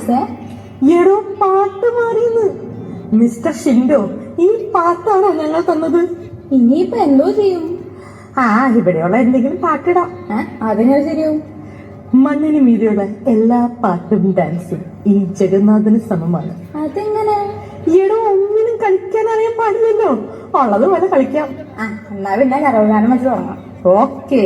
Dance? എടോ പാട്ട് മാറിയെന്ന്. മിസ്റ്റർ ഷിൻഡോ, ഈ പാട്ടാണോ ഞങ്ങൾ തന്നത്? ഇനിയിപ്പൊ എന്തോ ചെയ്യും? ഇവിടെയുള്ള എന്തെങ്കിലും പാട്ടിടാം. അതെങ്ങനെ ശരിയാവും? മണ്ണിന് മീതിയുള്ള എല്ലാ പാട്ടും ഡാൻസും ഈ ജഗന്നാഥന് സമമാണ്. അതെങ്ങനെ? എടോ ഒന്നിനും കളിക്കാൻ അറിയാൻ പാടില്ലല്ലോ, ഉള്ളത് പോലെ കളിക്കാം. എന്നാ പിന്നെ കരോഗാനം വെച്ച് തുടങ്ങാം. ഓക്കേ.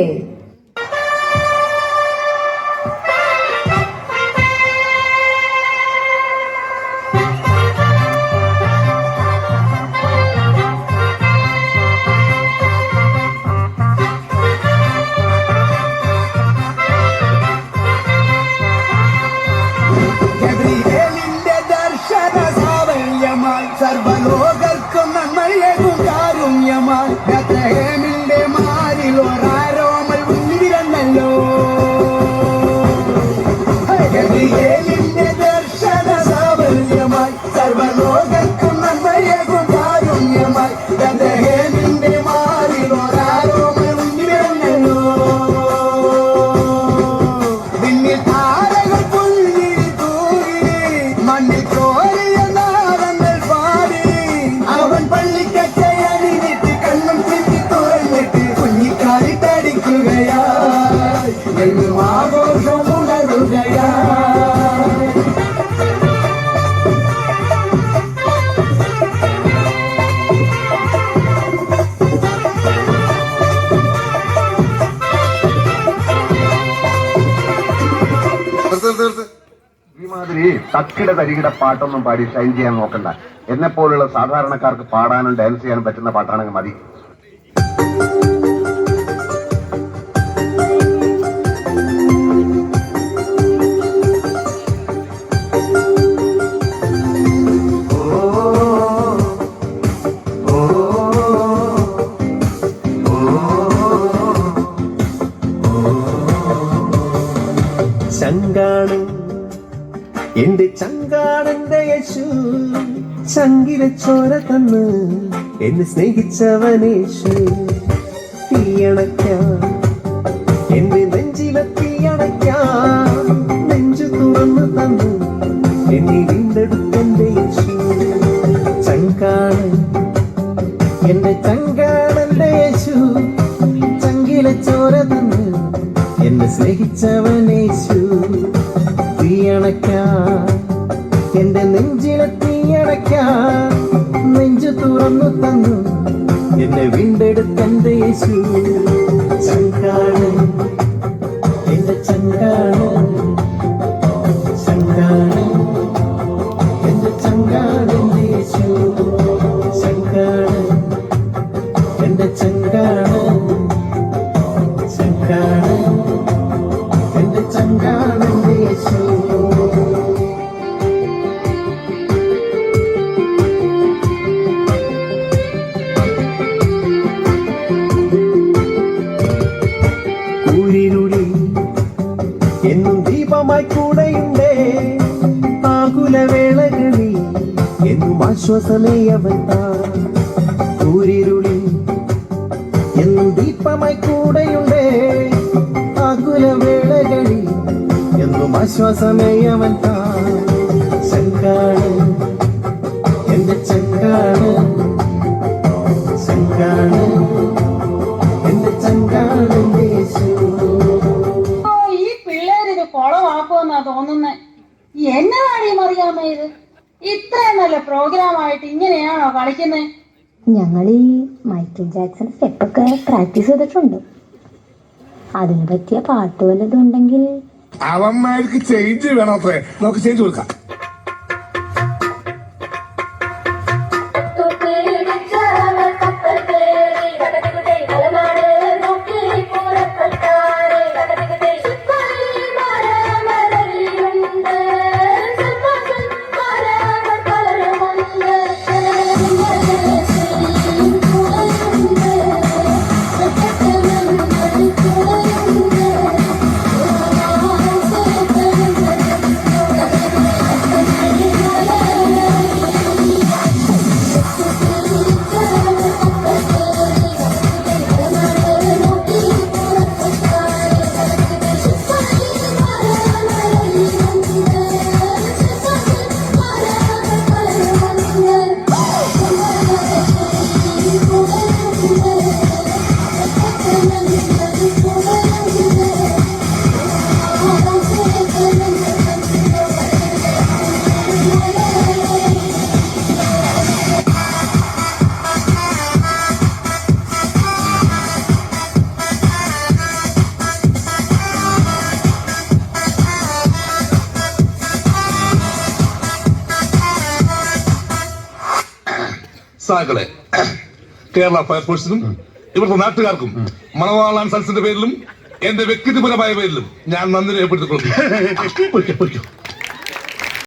സർവലോകർക്കും നന്മയേകും കാരുണ്യമായി ബേത്ലഹേമിന്റെ മാറിലൊരാരോമൽ ഉണ്ടിരന്നല്ലോ. ഗബ്രിയേലിന്റെ ദർശന സാഫല്യമായി സർവലോകർക്കും നന്മയേകും കാരുണ്യമായി ബേത്ലഹേമിന്റെ മാറിലൊരാരോമൽ ഉണ്ടിരന്നല്ലോ. വിണ്ണിൽ താരകൾ പുൽകിരി തൂകി മണ്ണിൽ ഈ മാതിരി തക്കിട തരികിട പാട്ടൊന്നും പാടി ഷൈൻ ചെയ്യാൻ നോക്കണ്ട. എന്നെ പോലുള്ള സാധാരണക്കാർക്ക് പാടാനും ഡാൻസ് ചെയ്യാനും പറ്റുന്ന പാട്ടാണെങ്കിൽ മതി. ചങ്കാണ് എന്റെ ചങ്കാണെന്റെ യേശു, ചങ്കിലെ ചോര തന്ന് എന്നെ സ്നേഹിച്ചവനേശു. തീയണയ്ക്കാം എന്റെ നെഞ്ചിലെ തീയണയ്ക്കാം, നെഞ്ചു തുറന്നു തന്നു എന്നെ വീണ്ടെടുക്കെന്റെ യേശു. ചങ്കാണ് എന്റെ ചങ്കാണെന്റെ യേശു, ചങ്കിലെ ചോര തന്ന് എന്നെ സ്നേഹിച്ചവനേശു. തീയണയ്ക്കാം എന്റെ നെഞ്ചിലെ തീയണയ്ക്കാം, നെഞ്ചു തുറന്നു തന്നു എന്നെ വീണ്ടെടുക്കെന്റെ യേശു. ചങ്കാണ് എന്റെ ചങ്കാണ്, ചങ്കാണ് എന്റെ ചങ്കാണെന്റെ യേശു. ചങ്കാണ് എന്റെ ചങ്കാണ്, ചങ്കാണ് എന്റെ ചങ്കാണെന്റെ യേശു. ൂരിരുളി എന്നും ദീപമായി കൂടെയുണ്ടേ, ആകുലവേളകളിൽ എന്നും ആശ്വാസമേ അവൻ താൻ. ൂരിരുളി എന്നും ദീപമായി കൂടെയുണ്ടേ, ആകുലവേളകളിൽ എന്നും ആശ്വാസമേ അവൻ താൻ. ചങ്കാണ് എന്റെ ചങ്കാണ്, ചങ്കാണ് എന്റെ ചങ്കാണെന്റെ യേശു. ഈ പിള്ളേരിത് കുളമാക്കുമെന്നാ തോന്നുന്നേ. എന്നതാണ് ഈ മറിയാമ്മ ഇത്? ഇത്രയും നല്ല പ്രോഗ്രാമായിട്ട് ഇങ്ങനെയാണോ കളിക്കുന്നത്? ഞങ്ങൾ ഈ മൈക്കിൾ ജാക്സൺ സ്റ്റെപ്പൊക്കെ പ്രാക്ടീസ് ചെയ്തിട്ടുണ്ട്. അതിന് പറ്റിയ പാട്ട് വല്ലതും ഉണ്ടെങ്കിൽ. അവന്മാർക്ക് ചേഞ്ച് വേണോത്രേ, നമുക്ക് ചേഞ്ച് കൊടുക്കാം. സാകളെ കേരള ഫയർഫോഴ്സിനും ഇവിടുത്തെ നാട്ടുകാർക്കും മണവാളാൻ സൽസിന്റെ പേരിലും എന്റെ വ്യക്തിപരമായ പേരിലും ഞാൻ നന്ദി രേഖപ്പെടുത്തിക്കൊള്ളുന്നു.